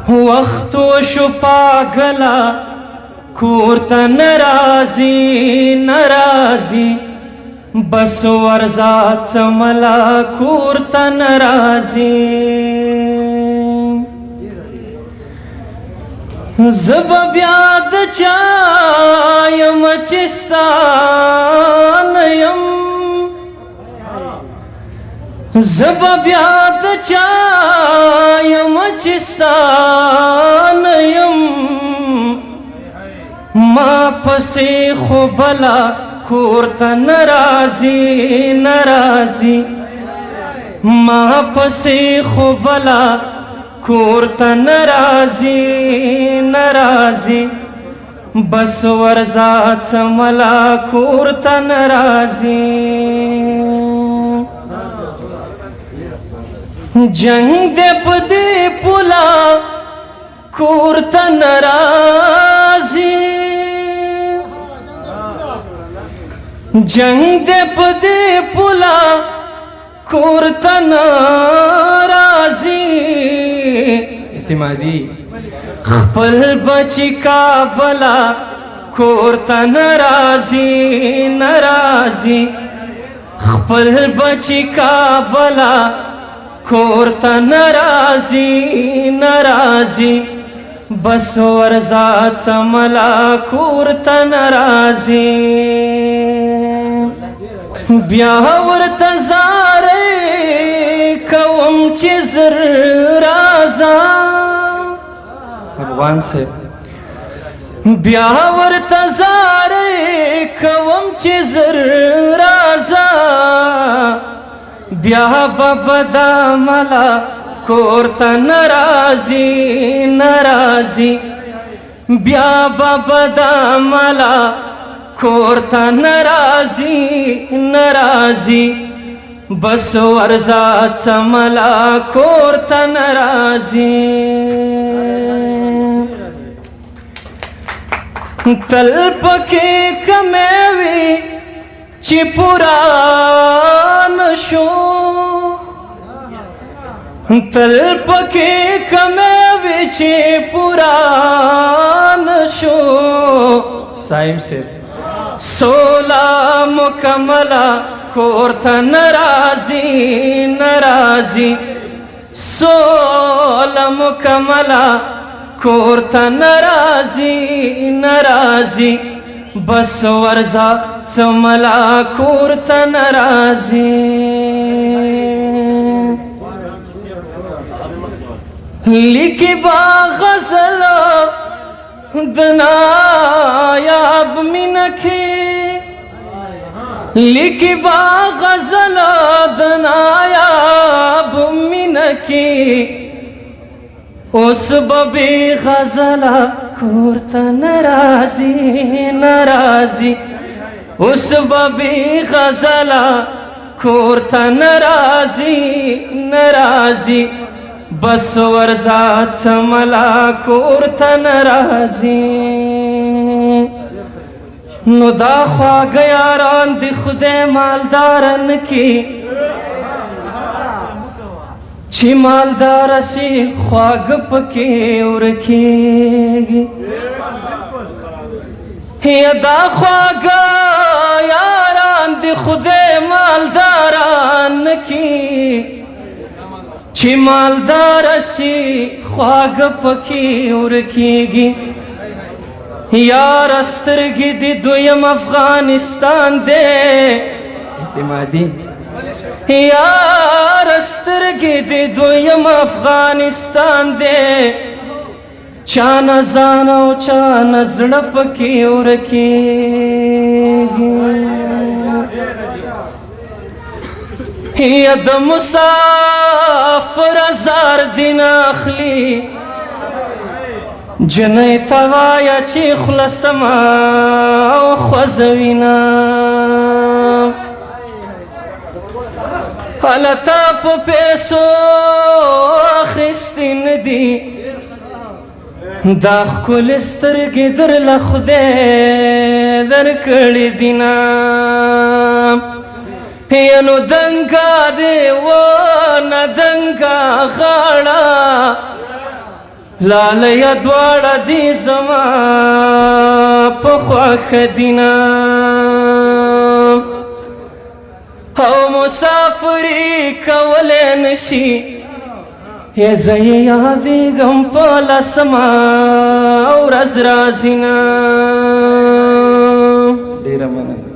وقت وشو پاگلا کورتا نرازی بس ورزا چملا کورتا نرازی زب بیاد چایم چستان یم زب بیاد چایم چستان یم ما پسی خوبلا کورتا نرازی ما پسی خوبلا کورتا نرازی بس ورزا چملا کورتا نرازی جنگ دے پدی پولا کورتا نرازی جنگ دے پدی پولا کورتا نرازی اعتمادی خپل بچی کا بلا کورتا نرازی خپل بچی کا بلا کورتا نرازی بس ورزا چملا کورتا نرازی بیا ورته زارې کوم چې زر رازا افغان صاحب بیا ورته زارې کوم چې زر رازا بیا به بداملا کورتا نرازی بیا به بداملا کورتا نرازی بس ورزا چملا کورتا نرازی تل پکی کمیوی چی پوران شو تل پکی کمیوی چی پوران شو سائم سے سولا مکملا کورتا نرازی سولا مکملا کورتا نرازی بس ورزا چملا کورتا نرازی لکی با غزلا دنایاب منکی لکی با غزلا دنایاب منکی اس ببی غزلا کورتا نرازی اس ببی غزلا کورتا نرازی بس ورزا چملا کورتا نرازی نو دا خواگ یاران دی خود مالدارن کی چی مالدار سی خواگ پکی ورکیگی یا دا خواگ یاران دی خود مالدارن کی چی مالدار سی خواگ پکی ورکیگی یار استرگی دی دویم افغانستان دے اعتمادی یار استرگی دی دویم افغانستان دے چانا زانا و چانا زڑپ کی ورکیگی ید مسافر زار دین اخلی جنی توایا چی خلصما و خوزوینا حالتا پو پیسو اخستی ندی داخ کل استرگی در لخده در کڑی دینا ینو دنگا دی و ندنگا غاڑا لالیا دواړه دي زما په خوښه دینه او مسافري کولی نشي یا زه یې یادېږم په لسمه ورځ راځي نه. ډېره مننه.